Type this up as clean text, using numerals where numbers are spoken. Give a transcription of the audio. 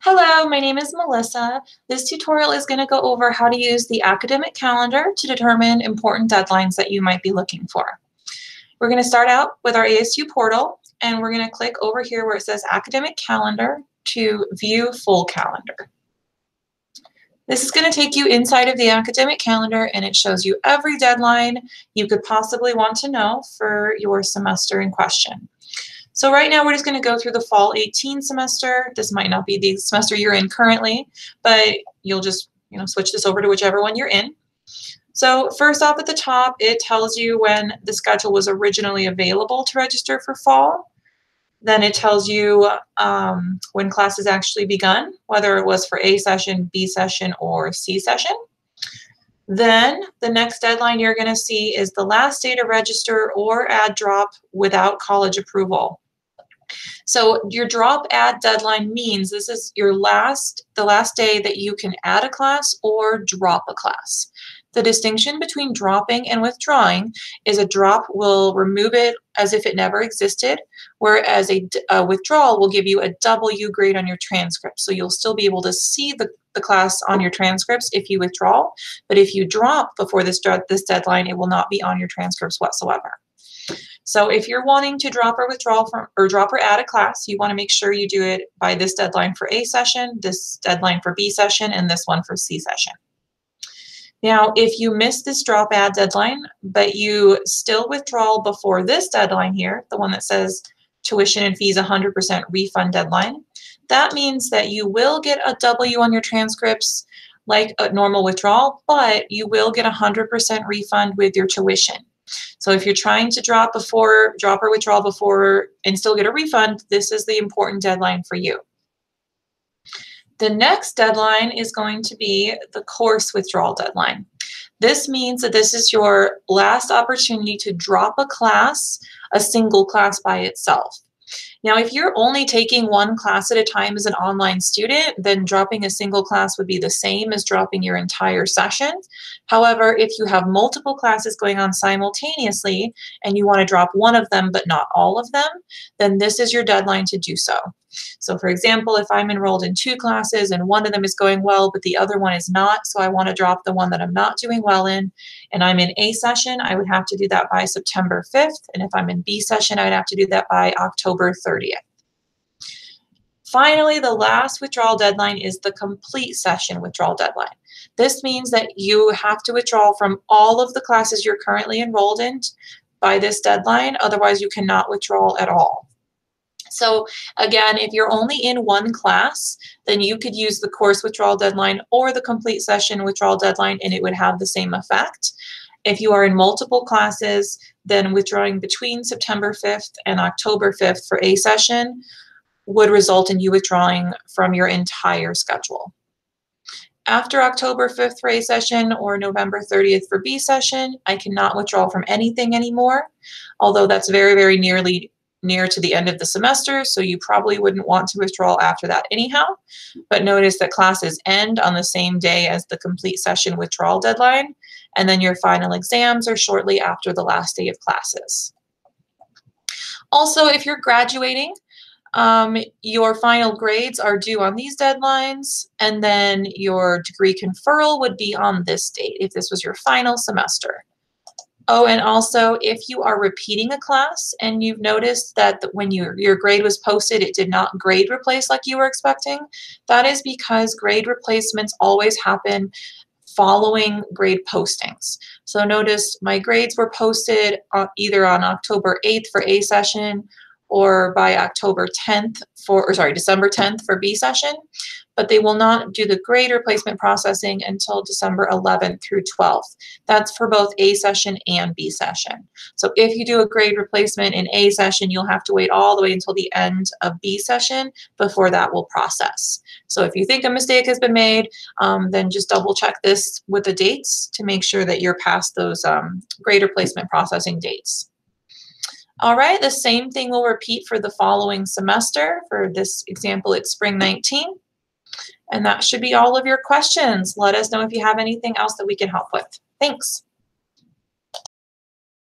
Hello, my name is Melissa. This tutorial is going to go over how to use the academic calendar to determine important deadlines that you might be looking for. We're going to start out with our ASU portal, and we're going to click over here where it says Academic Calendar to view full calendar. This is going to take you inside of the academic calendar, and it shows you every deadline you could possibly want to know for your semester in question. So right now we're just going to go through the fall 18 semester. This might not be the semester you're in currently, but you'll just switch this over to whichever one you're in. So first off at the top, it tells you when the schedule was originally available to register for fall. Then it tells you when classes actually begun, whether it was for A session, B session, or C session. Then the next deadline you're going to see is the last day to register or add drop without college approval. So your drop add deadline means this is the last day that you can add a class or drop a class. The distinction between dropping and withdrawing is a drop will remove it as if it never existed, whereas a withdrawal will give you a W grade on your transcript. So you'll still be able to see the class on your transcripts if you withdraw, but if you drop before this deadline, it will not be on your transcripts whatsoever. So if you're wanting to drop or withdraw drop or add a class, you want to make sure you do it by this deadline for A session, this deadline for B session, and this one for C session. Now, if you miss this drop add deadline, but you still withdraw before this deadline here, the one that says tuition and fees 100% refund deadline, that means that you will get a W on your transcripts like a normal withdrawal, but you will get 100% refund with your tuition. So if you're trying to drop or withdraw before and still get a refund, this is the important deadline for you. The next deadline is going to be the course withdrawal deadline. This means that this is your last opportunity to drop a class, a single class by itself. Now, if you're only taking one class at a time as an online student, then dropping a single class would be the same as dropping your entire session. However, if you have multiple classes going on simultaneously and you want to drop one of them but not all of them, then this is your deadline to do so. So for example, if I'm enrolled in 2 classes and one of them is going well, but the other one is not, so I want to drop the one that I'm not doing well in, and I'm in A session, I would have to do that by September 5th. And if I'm in B session, I would have to do that by October 30th. Finally, the last withdrawal deadline is the complete session withdrawal deadline. This means that you have to withdraw from all of the classes you're currently enrolled in by this deadline, otherwise you cannot withdraw at all. So again, if you're only in one class, then you could use the course withdrawal deadline or the complete session withdrawal deadline, and it would have the same effect. If you are in multiple classes, then withdrawing between September 5th and October 5th for A session would result in you withdrawing from your entire schedule. After October 5th for A session or November 30th for B session, I cannot withdraw from anything anymore, although that's very, very near to the end of the semester, so you probably wouldn't want to withdraw after that anyhow. But notice that classes end on the same day as the complete session withdrawal deadline, and then your final exams are shortly after the last day of classes. Also, if you're graduating, your final grades are due on these deadlines, and then your degree conferral would be on this date if this was your final semester. Oh, and also if you are repeating a class and you've noticed that when your grade was posted, it did not grade replace like you were expecting, that is because grade replacements always happen following grade postings. So notice my grades were posted either on October 8th for A session or by December 10th for B session, but they will not do the grade replacement processing until December 11th through 12th. That's for both A session and B session. So if you do a grade replacement in A session, you'll have to wait all the way until the end of B session before that will process. So if you think a mistake has been made, then just double check this with the dates to make sure that you're past those grade replacement processing dates. All right, the same thing will repeat for the following semester. For this example, it's spring 19. And that should be all of your questions. Let us know if you have anything else that we can help with. Thanks.